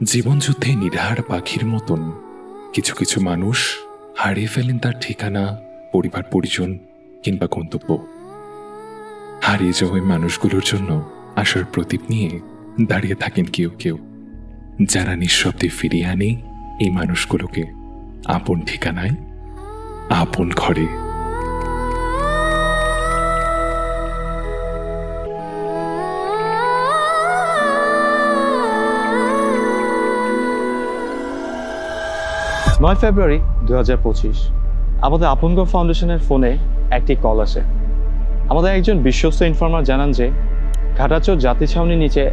জীবনযুদ্ধে নির্হার পাখির মতন কিছু কিছু মানুষ হারিয়ে ফেলেন তার ঠিকানা, পরিবার পরিজন কিংবা গন্তব্য। হারিয়ে যাওয়া ওই মানুষগুলোর জন্য আশার প্রদীপ নিয়ে দাঁড়িয়ে থাকেন কেউ কেউ, যারা নিঃশব্দে ফিরিয়ে আনে এই মানুষগুলোকে আপন ঠিকানায়, আপন ঘরে। February 2025 আমাদের আপনগর ফাউন্ডেশনের ফোনে একটি কল আসে। আমাদের একজন বিশ্বস্ত ইনফর্মার জানান যে ঘাটাচর জাতি ছাউনির নিচে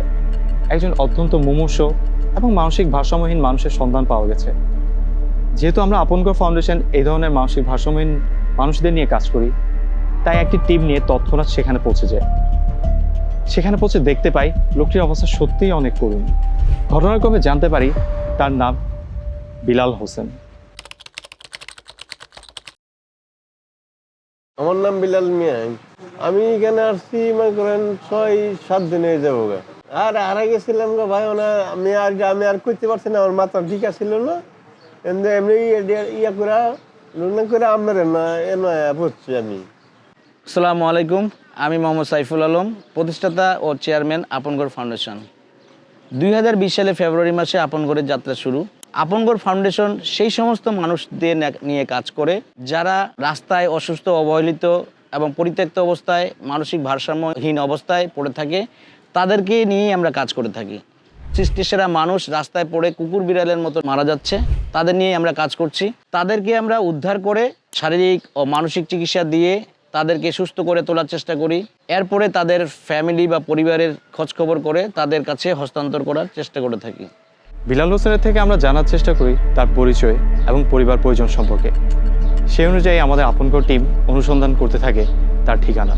একজন অত্যন্ত মুমূর্ষু এবং মানসিক ভারসাম্যহীন মানুষের সন্ধান পাওয়া গেছে। যেহেতু আমরা আপনগর ফাউন্ডেশন এই ধরনের মানসিক ভারসাম্যহীন মানুষদের নিয়ে কাজ করি, তাই একটি টিম নিয়ে তৎক্ষণাৎ সেখানে পৌঁছে যায়। সেখানে পৌঁছে দেখতে পাই লোকটির অবস্থা সত্যিই অনেক করুণ। ঘটনাক্রমে জানতে পারি তার নাম বিলাল হোসেন। আমার নাম বিলাল মিয়া। আমি এখানে আসছি মনে করেন 6-7 দিন হয়ে যাবো। আর হারা গেছিলাম গো ভাই, আমি আর করতে পারছি না, আমার মাথা ঠিক আছিল না। এমনি ইয়া করে আমার পড়ছি আমি। আসসালামু আলাইকুম, আমি মোহাম্মদ সাইফুল আলম, প্রতিষ্ঠাতা ও চেয়ারম্যান আপনগর ফাউন্ডেশন। 2020 সালে ফেব্রুয়ারি মাসে আপনগরের যাত্রা শুরু। আপনগর ফাউন্ডেশন সেই সমস্ত মানুষদের নিয়ে কাজ করে যারা রাস্তায় অসুস্থ, অবহেলিত এবং পরিত্যক্ত অবস্থায়, মানসিক ভারসাম্যহীন অবস্থায় পড়ে থাকে। তাদেরকে নিয়েই আমরা কাজ করে থাকি। সৃষ্টিসেরা মানুষ রাস্তায় পড়ে কুকুর বিড়ালের মতো মারা যাচ্ছে, তাদের নিয়ে আমরা কাজ করছি। তাদেরকে আমরা উদ্ধার করে শারীরিক ও মানসিক চিকিৎসা দিয়ে তাদেরকে সুস্থ করে তোলার চেষ্টা করি। এরপরে তাদের ফ্যামিলি বা পরিবারের খোঁজখবর করে তাদের কাছে হস্তান্তর করার চেষ্টা করে থাকি। বিলাল হোসেনের থেকে আমরা জানার চেষ্টা করি তার পরিচয় এবং পরিবার পরিজন সম্পর্কে। সেই অনুযায়ী আমাদের আপনগর টিম অনুসন্ধান করতে থাকে তার ঠিকানা।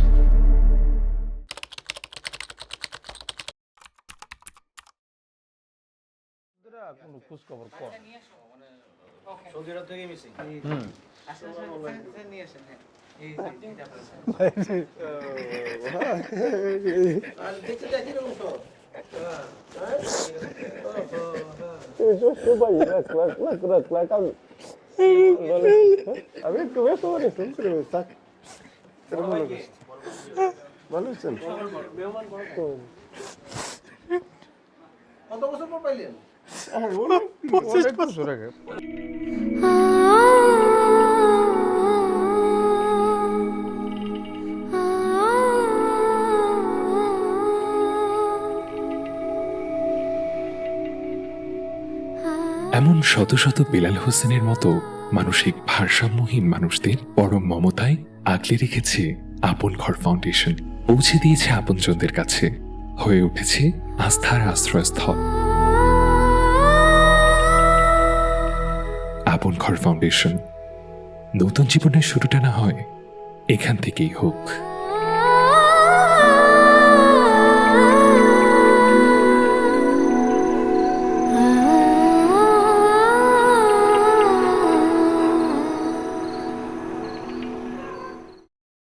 আমি একটু ব্যস্ত থাক। ভালো আছেন? কত বছর পর পাইলেন? 25 বছর আগে। এমন শত শত বিলাল হোসেনের মতো মানসিক ভারসাম্যহীন মানুষদের পরম মমতায় আগলে রেখেছে আপন ঘর ফাউন্ডেশন। পৌঁছে দিয়েছে আপনজনদের কাছে, হয়ে উঠেছে আস্থার আশ্রয়স্থল। আপন ঘর ফাউন্ডেশন, নতুন জীবনের শুরুটা না হয় এখান থেকেই হোক।